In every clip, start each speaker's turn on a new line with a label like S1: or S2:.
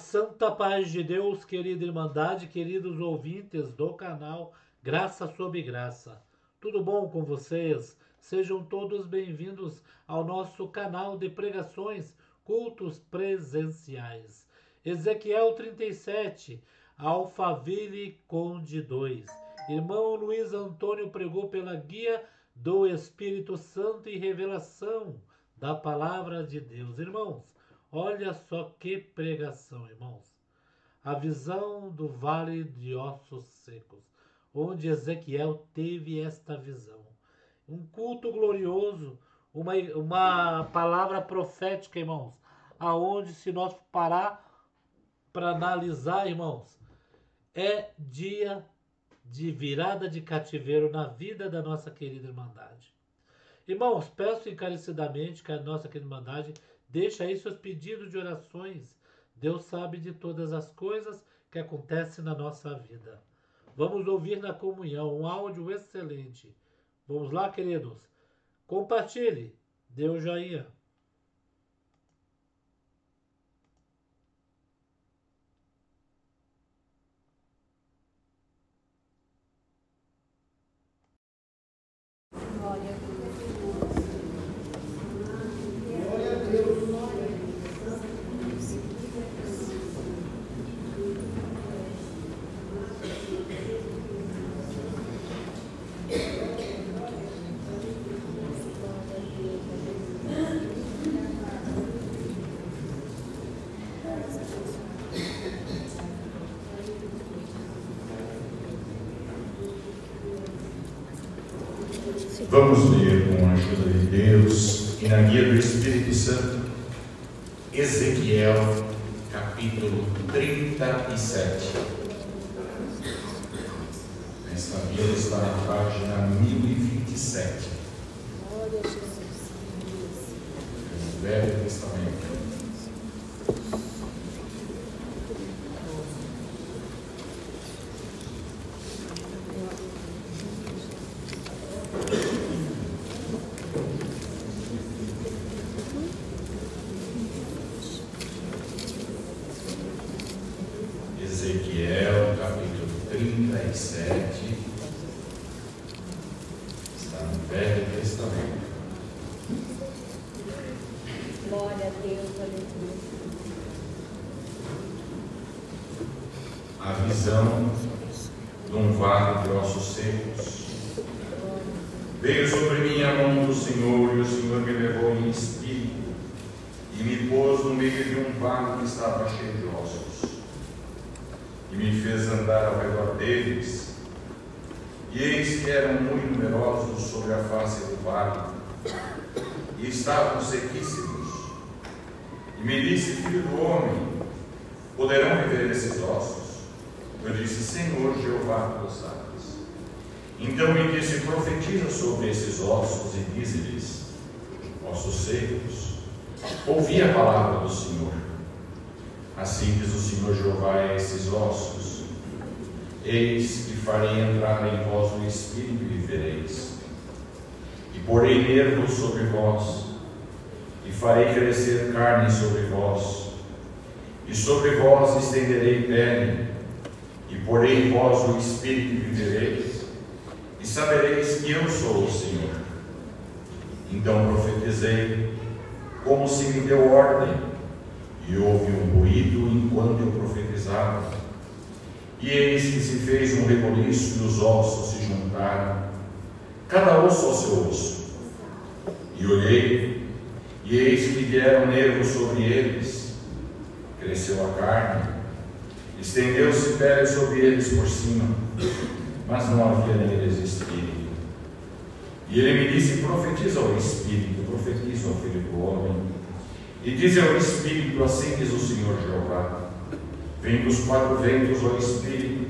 S1: santa paz de Deus, querida Irmandade, queridos ouvintes do canal Graça sobre Graça. Tudo bom com vocês? Sejam todos bem-vindos ao nosso canal de pregações, cultos presenciais. Ezequiel 37, Alphaville Conde 2. Irmão Luiz Antônio pregou pela guia do Espírito Santo e revelação da Palavra de Deus. Irmãos, olha só que pregação, irmãos. A visão do vale de ossos secos, onde Ezequiel teve esta visão. Um culto glorioso, uma palavra profética, irmãos, aonde, se nós parar para analisar, irmãos, é dia de virada de cativeiro na vida da nossa querida Irmandade. Irmãos, peço encarecidamente que a nossa querida Irmandade deixe aí seus pedidos de orações. Deus sabe de todas as coisas que acontecem na nossa vida. Vamos ouvir na comunhão um áudio excelente. Vamos lá, queridos? Compartilhe. Dê o joinha.
S2: Glória a Deus.
S3: Vamos ler, com a ajuda de Deus e na guia do Espírito Santo, Ezequiel, capítulo 37. Esta guia está na página 1027.
S2: Glória a Jesus.
S3: No Velho Testamento. Ezequiel, capítulo 37, está no Velho Testamento.
S2: Glória a Deus, aleluia.
S3: A visão de um vale de ossos secos. Veio sobre mim a mão do Senhor, e o Senhor me levou em espírito, e me pôs no meio de um vale que estava cheio de ossos. E me fez andar ao redor deles, e eis que eram muito numerosos sobre a face do vale, e estavam sequíssimos. E me disse: filho do homem, poderão viver esses ossos? Eu disse: Senhor Jeová, tu sabes. Então me disse: profetiza sobre esses ossos e dize-lhes: ossos secos, ouvi a palavra do Senhor. Assim diz o Senhor Jeová a esses ossos: eis que farei entrar em vós o Espírito e vivereis, e porei nervos sobre vós, e farei crescer carne sobre vós, e sobre vós estenderei pele, e porei em vós o Espírito e vivereis, e sabereis que eu sou o Senhor. Então profetizei, como se me deu ordem, e houve um ruído enquanto eu profetizava, e eis que se fez um reboliço, e os ossos se juntaram, cada osso ao seu osso. E olhei, e eis que vieram nervos sobre eles, cresceu a carne, estendeu-se pele sobre eles por cima, mas não havia neles espírito. E ele me disse: profetiza ao Espírito, profetiza ao Filho do Homem, e diz ao Espírito: assim diz o Senhor Jeová: vem dos quatro ventos ao Espírito,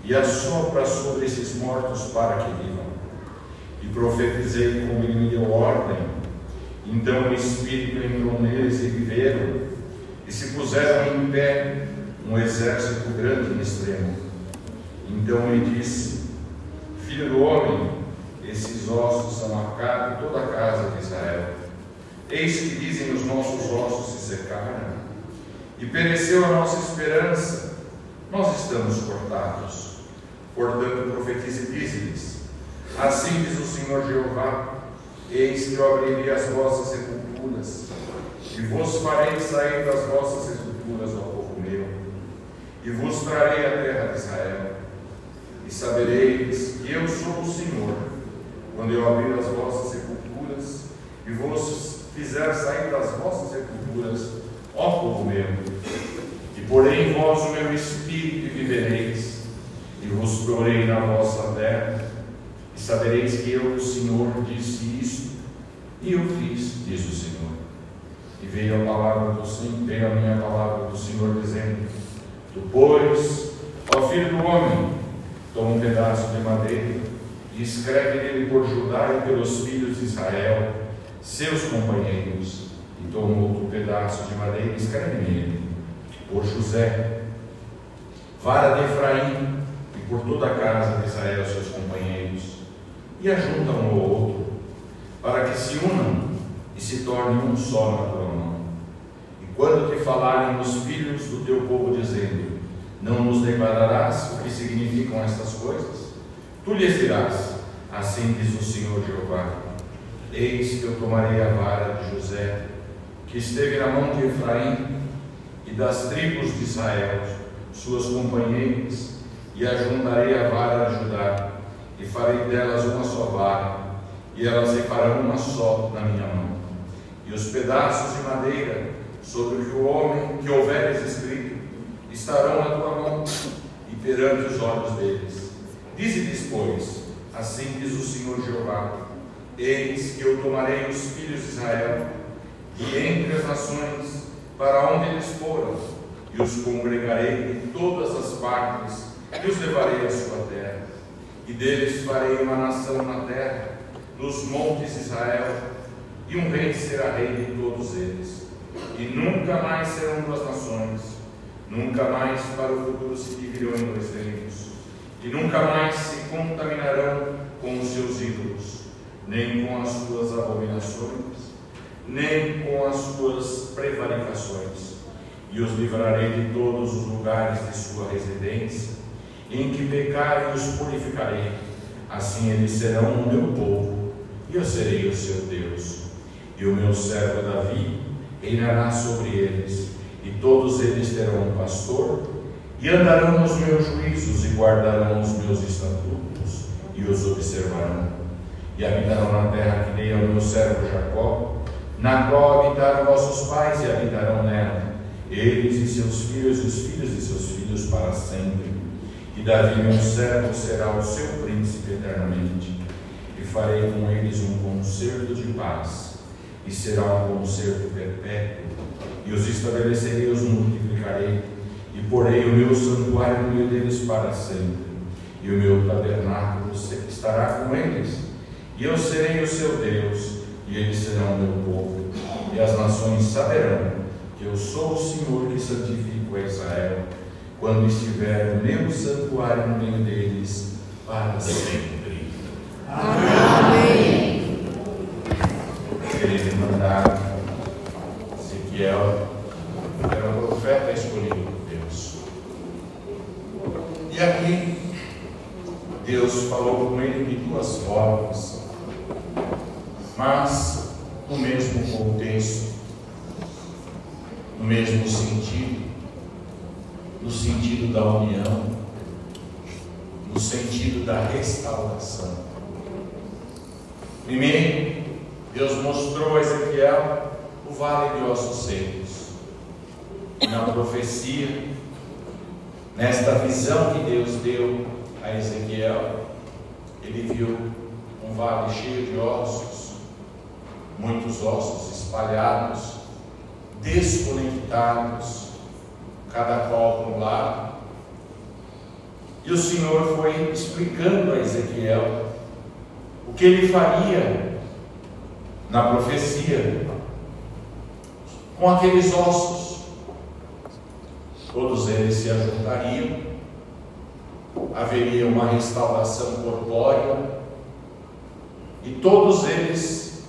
S3: e assopra sobre esses mortos para que vivam. E profetizei como ele me deu ordem. Então o Espírito entrou neles e viveram, e se puseram em pé um exército grande e extremo. Então ele disse: filho do homem, esses ossos são a cara de toda a casa de Israel. Eis que dizem: os nossos ossos se secaram, e pereceu a nossa esperança, nós estamos cortados. Portanto, profetize e dize-lhes: assim diz o Senhor Jeová, eis que eu abrirei as vossas sepulturas, e vos farei sair das vossas sepulturas, ó povo meu, e vos trarei a terra de Israel, e sabereis que eu sou o Senhor, quando eu abrir as vossas sepulturas, e vos fizer sair das vossas sepulturas, ó povo meu, e porei em vós o meu espírito e vivereis, e vos porei na vossa terra, e sabereis que eu, o Senhor, disse isto, e eu fiz, diz o Senhor. E veio a minha palavra do Senhor, dizendo: tu, pois, ó filho do homem, toma um pedaço de madeira, e escreve nele por Judá e pelos filhos de Israel, seus companheiros, e toma outro pedaço de madeira e escreve nele por José, vara de Efraim, e por toda a casa de Israel, seus companheiros, e ajunta um ao outro, para que se unam e se tornem um só na tua mão. E quando te falarem os filhos do teu povo, dizendo: não nos declararás o que significam estas coisas? Tu lhes dirás: assim diz o Senhor Jeová, eis que eu tomarei a vara de José, que esteve na mão de Efraim, e das tribos de Israel, suas companheiras, e ajuntarei a vara de Judá, e farei delas uma só vara, e elas ficarão uma só na minha mão. E os pedaços de madeira sobre que o homem que houveres escrito estarão na tua mão e perante os olhos deles. Dize-lhes, pois: assim diz o Senhor Jeová, eis que eu tomarei os filhos de Israel e entre as nações para onde eles foram, e os congregarei de todas as partes e os levarei à sua terra, e deles farei uma nação na terra, nos montes de Israel, e um rei será rei de todos eles, e nunca mais serão duas nações, nunca mais para o futuro se dividirão em dois reinos, e nunca mais se contaminarão com os seus ídolos, nem com as suas abominações, nem com as suas prevaricações, e os livrarei de todos os lugares de sua residência, em que pecarem os purificarei, assim eles serão o meu povo, e eu serei o seu Deus, e o meu servo Davi reinará sobre eles, e todos eles terão um pastor, e andarão nos meus juízos, e guardarão os meus estatutos, e os observarão, e habitarão na terra que dei ao meu servo Jacó, na qual habitaram vossos pais, e habitarão nela, eles e seus filhos, e os filhos de seus filhos para sempre. E Davi, meu servo, será o seu príncipe eternamente, e farei com eles um concerto de paz, e será um concerto perpétuo, e os estabelecerei, os multiplicarei, e porei o meu santuário no meio deles para sempre, e o meu tabernáculo estará com eles, e eu serei o seu Deus, e eles serão o meu povo, e as nações saberão que eu sou o Senhor que santifico a Israel, quando estiver o meu santuário no meio deles para sempre.
S2: Amém.
S3: Querido mandado, Ezequiel era um profeta escolhido por Deus. E aqui Deus falou com ele de duas formas, mas no mesmo contexto, no mesmo sentido, no sentido da união, no sentido da restauração. Primeiro, Deus mostrou a Ezequiel o vale de ossos secos. E na profecia, nesta visão que Deus deu a Ezequiel, ele viu um vale cheio de ossos, muitos ossos espalhados, desconectados, cada qual para um lado. E o Senhor foi explicando a Ezequiel o que ele faria na profecia com aqueles ossos. Todos eles se ajuntariam, haveria uma restauração corpórea, e todos eles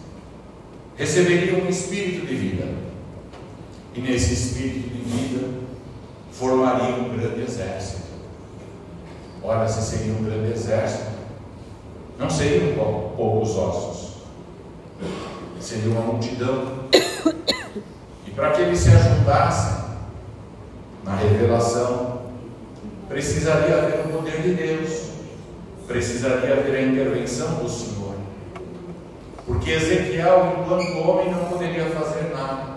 S3: receberiam um espírito de vida. e nesse espírito de vida formaria um grande exército. Ora, se seria um grande exército, não seriam poucos ossos, seria uma multidão. E para que eles se ajuntassem na revelação, precisaria haver o poder de Deus, precisaria haver a intervenção do Senhor, porque Ezequiel, enquanto homem, não poderia fazer nada.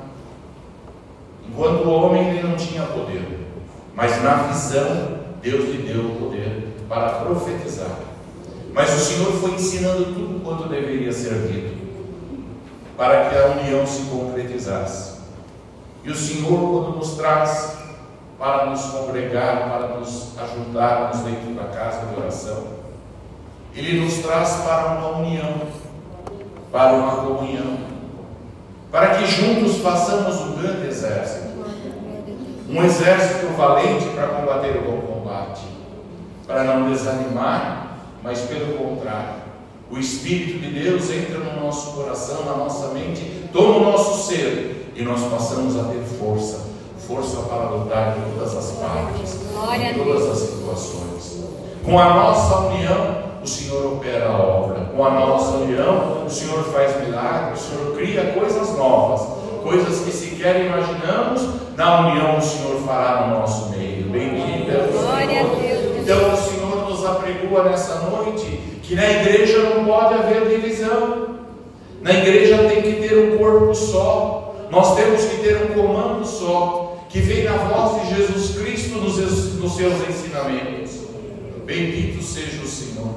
S3: Enquanto homem, ele não tinha poder, mas na visão Deus lhe deu o poder para profetizar. Mas o Senhor foi ensinando tudo quanto deveria ser dito, para que a união se concretizasse. E o Senhor, quando nos traz para nos congregar, para nos ajudarmos dentro da casa de oração, Ele nos traz para uma união, para uma comunhão, para que juntos façamos um grande exército, um exército valente para combater o bom combate, para não desanimar, mas pelo contrário, o Espírito de Deus entra no nosso coração, na nossa mente, toma o nosso ser, e nós passamos a ter força para lutar em todas as partes, em todas as situações. Com a nossa união, o Senhor opera a obra. Com a nossa união, o Senhor faz milagres, o Senhor cria coisas novas, coisas que sequer imaginamos. Na união, o Senhor fará no nosso meio. Bendito é o Senhor. Então, o Senhor nos apregua nessa noite que na igreja não pode haver divisão. Na igreja tem que ter um corpo só. Nós temos que ter um comando só, que vem na voz de Jesus Cristo nos seus ensinamentos. Bendito seja o Senhor.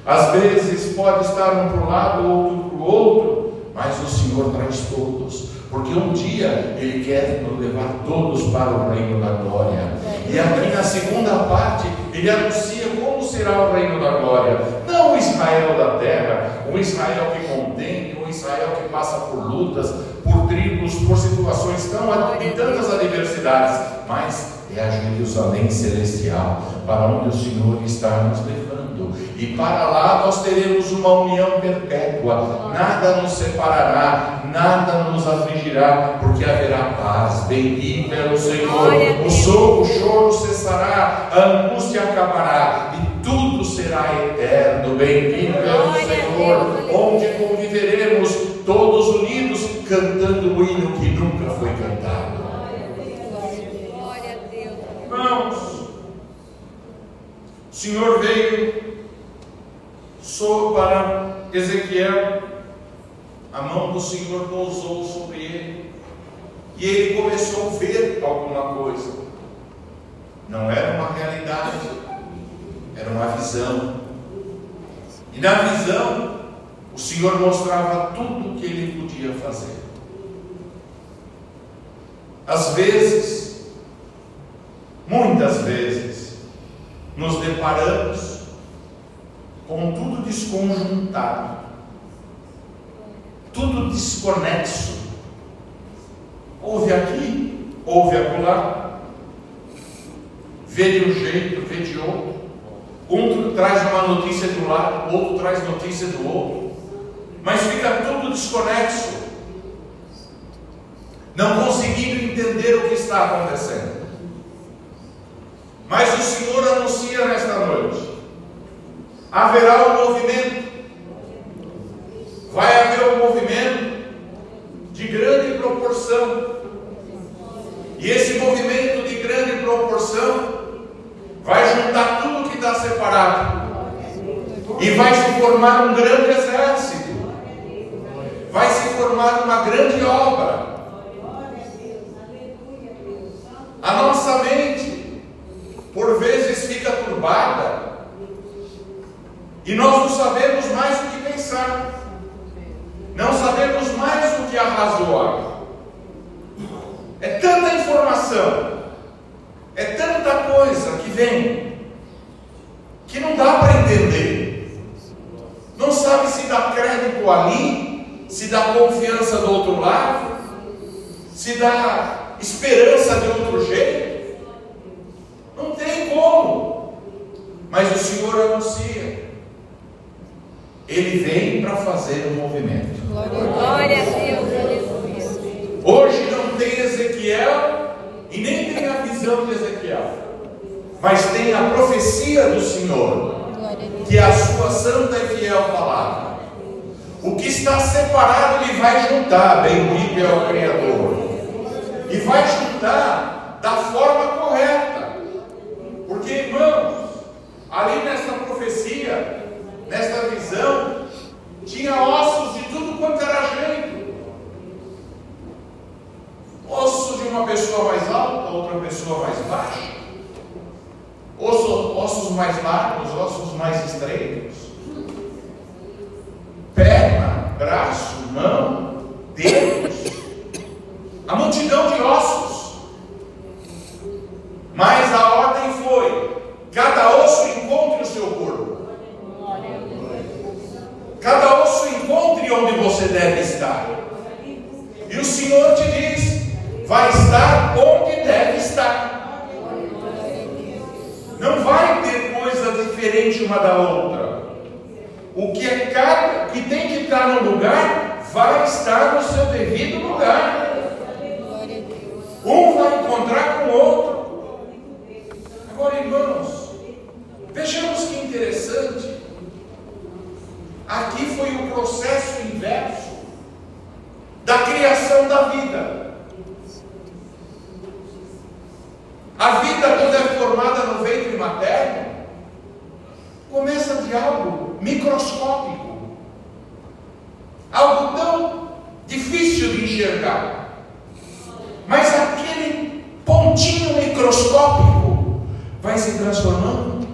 S3: Às vezes pode estar um para um lado, outro para o outro, mas o Senhor traz todos, porque um dia Ele quer nos levar todos para o reino da glória. E aqui na segunda parte Ele anuncia como será o reino da glória. Não o Israel da terra, um Israel que contende, um Israel que passa por lutas, por tribos, por situações de tantas adversidades, mas é a Jerusalém celestial, para onde o Senhor está nos levando. E para lá nós teremos uma união perpétua. Nada nos separará, nada nos afligirá, porque haverá paz. Bendito é o Senhor. O choro cessará, a angústia acabará, e tudo será eterno. Bendito é o Senhor, onde conviveremos todos unidos, cantando o hino que nunca foi cantado. Irmãos, o Senhor veio para Ezequiel, a mão do Senhor pousou sobre ele, e ele começou a ver alguma coisa. Não era uma realidade, era uma visão. E na visão, o Senhor mostrava tudo o que ele podia fazer. Às vezes, muitas vezes, nos deparamos com tudo desconjuntado, tudo desconexo. Ouve aqui, ouve acolá, vê de um jeito, vê de outro. Um traz uma notícia de um lado, outro traz notícia do outro, mas fica tudo desconexo, não conseguindo entender o que está acontecendo. Mas o Senhor anuncia nesta noite: haverá um movimento, vai haver um movimento de grande proporção, e esse movimento de grande proporção vai juntar tudo que está separado, e vai se formar um grande exército, vai se formar uma grande obra. A nossa mente, por vezes, fica turbada, e nós não sabemos mais o que pensar, não sabemos mais o que arrazoar. É tanta informação, é tanta coisa que vem, que não dá para entender. Não sabe se dá crédito ali, se dá confiança do outro lado, se dá esperança de outro jeito. Não tem como. Mas o Senhor anuncia. Ele vem para fazer um movimento.
S2: Glória a Deus.
S3: Hoje não tem Ezequiel Ezequiel e nem tem a visão de Ezequiel, mas tem a profecia do Senhor, que é a sua santa e fiel palavra. O que está separado Ele vai juntar, bendito é o Criador, e vai juntar da forma correta. Porque, irmãos, ali nessa profecia, nessa visão, tinha ossos de tudo quanto era jeito. Osso de uma pessoa mais alta, outra pessoa mais baixa, ossos mais largos, ossos mais estreitos, perna, braço, mão, dedos, a multidão de ossos. Mas a ordem foi: cada osso encontre o seu corpo, cada osso encontre onde você deve estar. E o Senhor te diz: vai estar onde deve estar. Não vai ter coisa diferente uma da outra. O que tem que estar no lugar, vai estar no seu devido lugar. Um vai encontrar com o outro. Agora, irmãos, vejamos que interessante. Aqui foi o processo inverso da criação da vida. A vida, quando é formada no ventre materno, começa de algo microscópico, algo tão difícil de enxergar, mas aquele pontinho microscópico vai se transformando,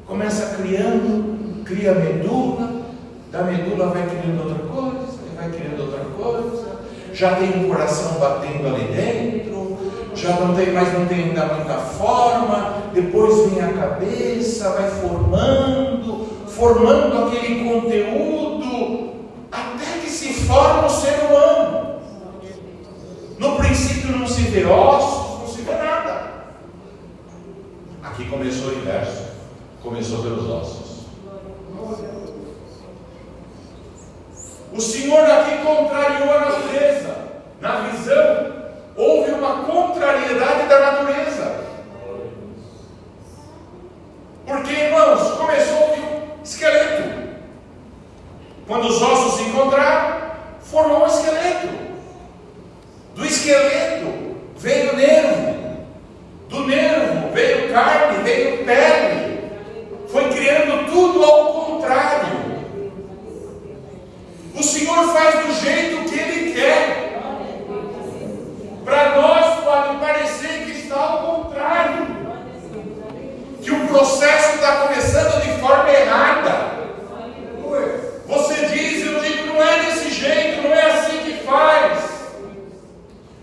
S3: começa criando, cria medula, da medula vai criando outra coisa, vai criando outra coisa, já tem um coração batendo ali dentro, já não tem ainda muita forma, depois vem a cabeça, vai formando aquele conteúdo, até que se forma o ser humano. No princípio não se vê ossos, não se vê nada. Aqui começou o inverso, começou pelos ossos. O Senhor aqui contrariou a natureza. Na visão, houve uma contrariedade da natureza. Porque, irmãos, começou o esqueleto. Quando os ossos se encontraram, formou um esqueleto. Do esqueleto veio nervo. Do nervo veio carne, veio pele. Foi criando tudo ao contrário. O Senhor faz do jeito que Ele quer. Para nós pode parecer que está ao contrário, que o processo está começando de forma errada. Você diz, eu digo, não é desse jeito, não é assim que faz.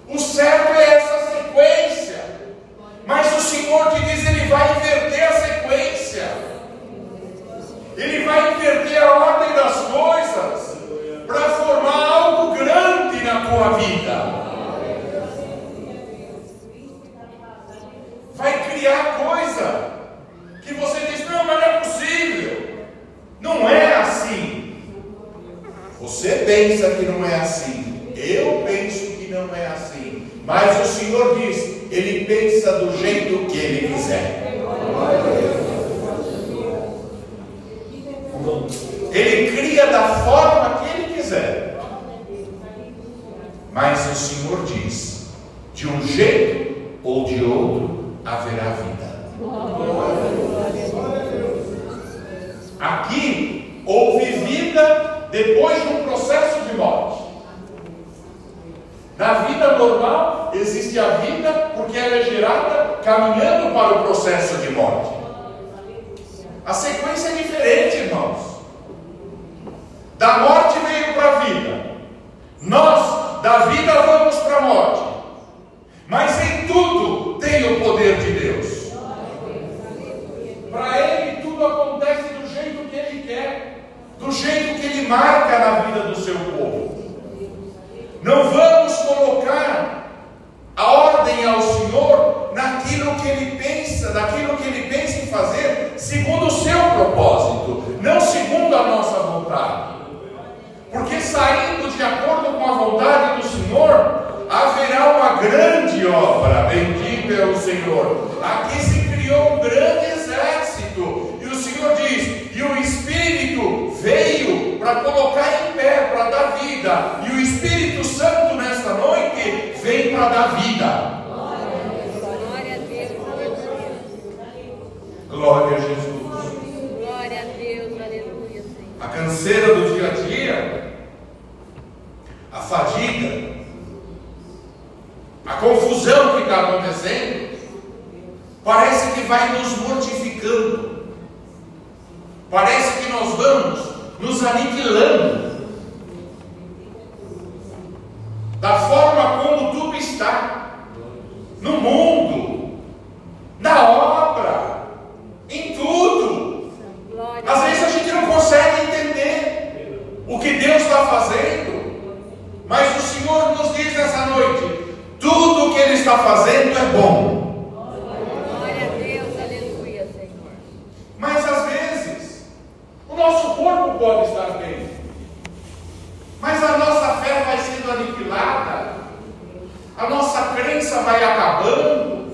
S3: O certo é essa sequência. Mas o Senhor te diz, Ele vai inverter a sequência. Ele vai inverter a ordem das coisas para formar algo grande na tua vida. Vai criar coisa que você diz, não, mas não é possível. Não é assim. Você pensa que não é assim. Eu penso que não é assim. Mas o Senhor diz, Ele pensa do jeito que Ele quiser. Ele cria da forma que Ele quiser. Mas o Senhor diz, de um jeito ou de outro haverá vida. Aqui houve vida depois de um processo de morte. Na vida normal existe a vida porque ela é gerada caminhando para o processo de morte. A sequência é diferente, irmãos. Da morte veio para a vida. Nós, da vida, vamos para a morte. Mas em tudo tem o poder de Deus. Para Ele tudo acontece do jeito que Ele quer, do jeito que Ele marca na vida do seu povo. Não vamos colocar a ordem ao Senhor naquilo que Ele pensa, daquilo que Ele pensa em fazer, segundo o seu propósito, não segundo a nossa vontade. Porque saindo de acordo com a vontade do Senhor, haverá uma grande obra. Bendito é o Senhor. Aqui se criou um grande exército. E o Senhor diz: e o Espírito veio para colocar em pé, para dar vida. E o Espírito Santo nesta noite vem para dar vida.
S2: Glória a Deus, aleluia.
S3: Glória a Jesus.
S2: Glória a Deus, aleluia, Senhor.
S3: A canseira do dia a dia, a fadiga, a confusão que está acontecendo, parece que vai nos mortificando, parece que nós vamos nos aniquilando, da forma como tudo está, no mundo, na obra, em tudo.
S2: Glória
S3: Às vezes a gente não consegue entender o que Deus está fazendo, mas o Senhor nos diz nessa noite: tudo o que Ele está fazendo é bom.
S2: Glória a Deus, aleluia, Senhor.
S3: Mas às vezes o nosso corpo pode estar bem, mas a nossa fé vai sendo aniquilada, a nossa crença vai acabando,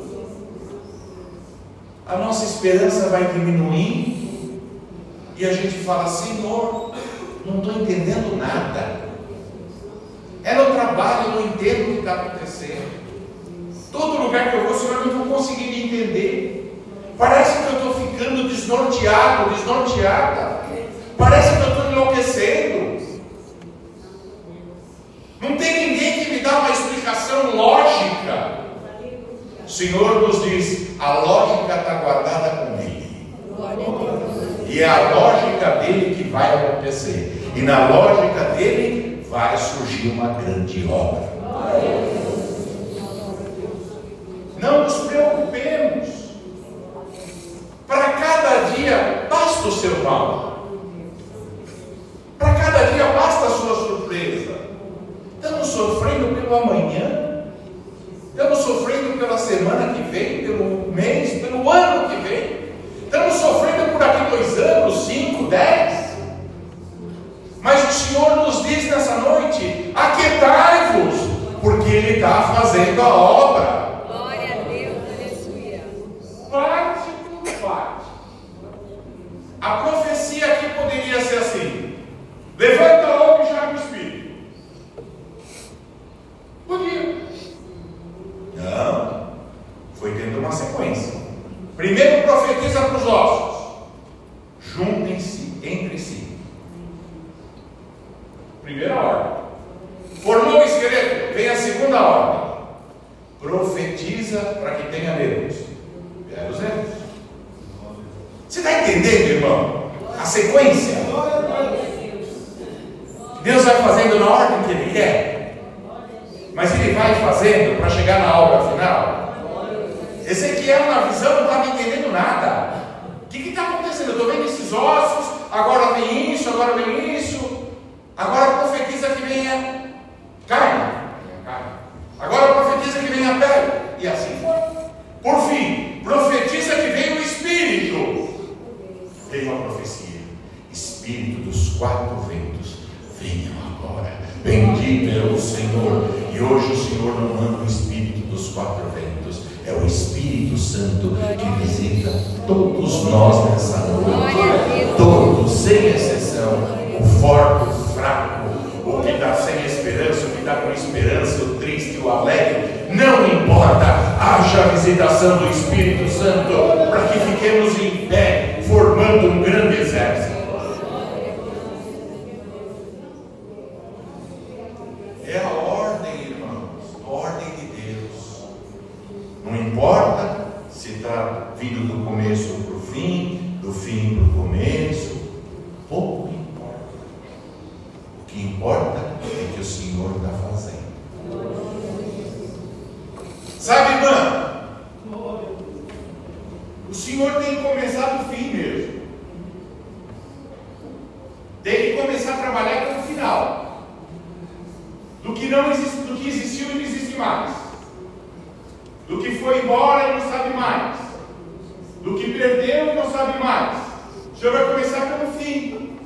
S3: a nossa esperança vai diminuindo, e a gente fala: Senhor, não estou entendendo nada. É no trabalho, eu não entendo o que está acontecendo. Todo lugar que eu vou, Senhor, eu não estou conseguindo entender. Parece que eu estou ficando desnorteado, desnorteada. Parece que eu estou enlouquecendo. Não tem ninguém que me dá uma explicação lógica. O Senhor nos diz: a lógica está guardada com Ele.
S2: Glória a Deus.
S3: E é a lógica dele que vai acontecer. E na lógica dele vai surgir uma grande obra. Não nos preocupemos. Para cada dia basta o seu mal. Para cada dia basta a sua surpresa. Estamos sofrendo pelo amanhã. Estamos sofrendo pela semana que vem, pelo mês, pelo ano que vem. Estamos sofrendo por daqui 2 anos, 5, 10. Mas o Senhor nos diz nessa noite: aquietai-vos, porque Ele está fazendo a obra.
S2: Glória a Deus, aleluia.
S3: Parte por parte. A profecia aqui poderia ser assim: levanta logo e joga o Espírito. Podia. Não. Foi tendo uma sequência. Primeiro profetiza para os ossos: juntem-se entre si. Primeira ordem. Formou o esqueleto, vem a segunda ordem: profetiza para que tenha nervos. Pega os nervos. Você está entendendo, irmão? A sequência. Deus vai fazendo na ordem que Ele quer, mas Ele vai fazendo para chegar na obra final. Ezequiel, na visão, não estava entendendo nada. O que está acontecendo? Eu estou vendo esses ossos, agora vem isso, agora vem isso. Agora profetiza que venha carne. Agora profetiza que venha pele. E assim foi. Por fim, profetiza que venha o Espírito. Veio a profecia: Espírito dos 4 ventos, venham agora. Bendito é o Senhor. E hoje o Senhor não manda o Espírito dos 4 ventos, é o Espírito Santo que visita todos nós nessa noite. Todos, sem exceção. O forte, o fraco, o que está sem esperança, o que está com esperança, o triste, o alegre, não importa. Haja a visitação do Espírito Santo para que fiquemos em pé, formando um grande exército. É a ordem, irmãos, a ordem de Deus. Não importa se está vindo do começo para o fim, do fim para o começo, pouco importa. O que importa é que o Senhor está fazendo. Sabe, irmã? O Senhor tem que começar do fim mesmo. Tem que começar a trabalhar pelo final. Do que não existe, do que existiu e não existe mais. Do que foi embora e não sabe mais. Do que perdeu e não sabe mais. O Senhor vai começar pelo fim.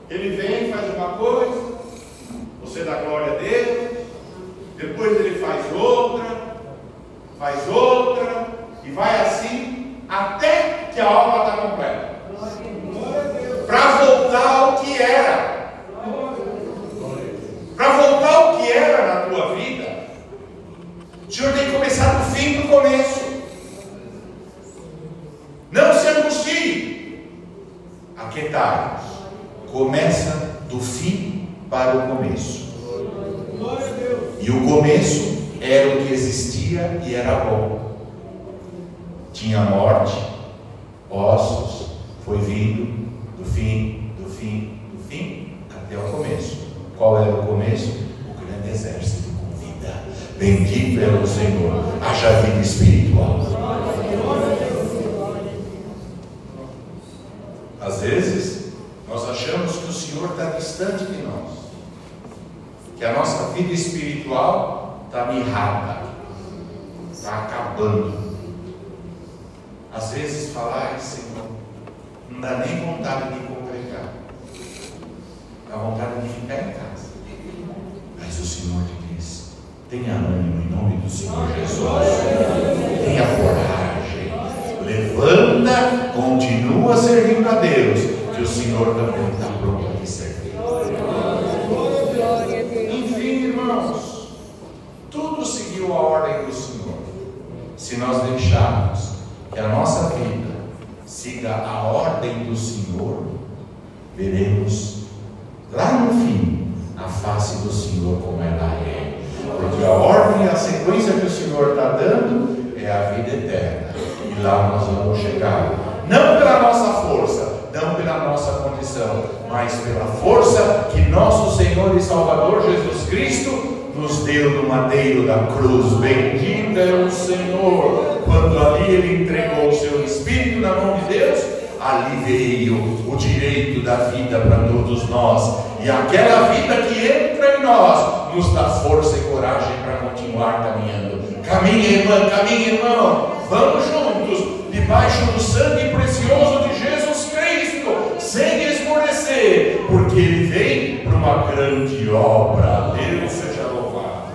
S3: Ele vem, faz uma coisa, você dá glória a Deus, depois ele faz outra, e vai assim até que a obra está completa. Para voltar ao que era. Para voltar ao que era na tua vida, o Senhor tem que começar do fim do começo. Não se angustie. Aquietai-vos. Começa do fim para o começo. E o começo era o que existia e era bom. Tinha morte, ossos, foi vindo do fim até o começo. Qual era o começo? O grande exército com vida. Bendito é o Senhor. Haja vida espiritual. Às vezes nós achamos que o Senhor está distante de nós, que a nossa vida espiritual está mirrada, está acabando. Às vezes falar, ai Senhor, não dá nem vontade de congregar, dá vontade de ficar em casa. Mas o Senhor te diz: tenha ânimo em nome do Senhor Jesus, tenha coragem, levanta, continua servindo a Deus, que o Senhor também está pronto a te servir. Enfim, irmãos, tudo seguiu a ordem do Senhor. Se nós deixarmos que a nossa vida siga a ordem do Senhor, veremos lá no fim a face do Senhor como ela é. Porque a ordem e a sequência que o Senhor está dando é a vida eterna. E lá nós vamos chegar. Não pela nossa força, não pela nossa condição, mas pela força que nosso Senhor e Salvador Jesus Cristo nos deu no madeiro da cruz. Bendito é o Senhor. Quando ali Ele entregou o seu Espírito na mão de Deus, ali veio o direito da vida para todos nós. E aquela vida que entra em nós nos dá força e coragem para continuar caminhando. Caminhe, irmã, caminhe, irmão. Vamos juntos, debaixo do sangue precioso de Jesus Cristo, sem esmorecer, porque Ele vem para uma grande obra. Deus seja louvado.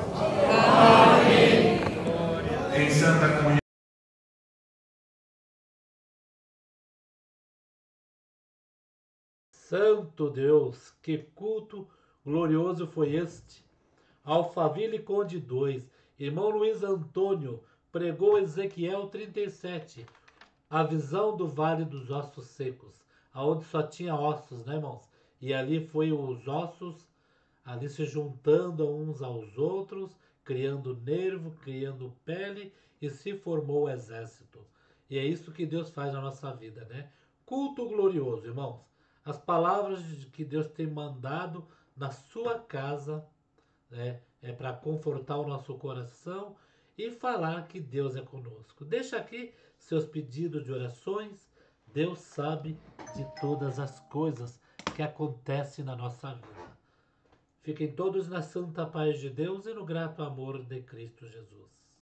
S3: Amém. Em Santa Comunhão.
S1: Santo Deus, que culto glorioso foi este! Alphaville Conde 2, irmão Luiz Antônio, pregou Ezequiel 37, a visão do Vale dos Ossos Secos, aonde só tinha ossos, né, irmãos? E ali foi os ossos, ali se juntando uns aos outros, criando nervo, criando pele, e se formou o exército. E é isso que Deus faz na nossa vida, né? Culto glorioso, irmãos. As palavras que Deus tem mandado na sua casa, né, é para confortar o nosso coração e falar que Deus é conosco. Deixa aqui seus pedidos de orações. Deus sabe de todas as coisas que acontecem na nossa vida. Fiquem todos na santa paz de Deus e no grato amor de Cristo Jesus.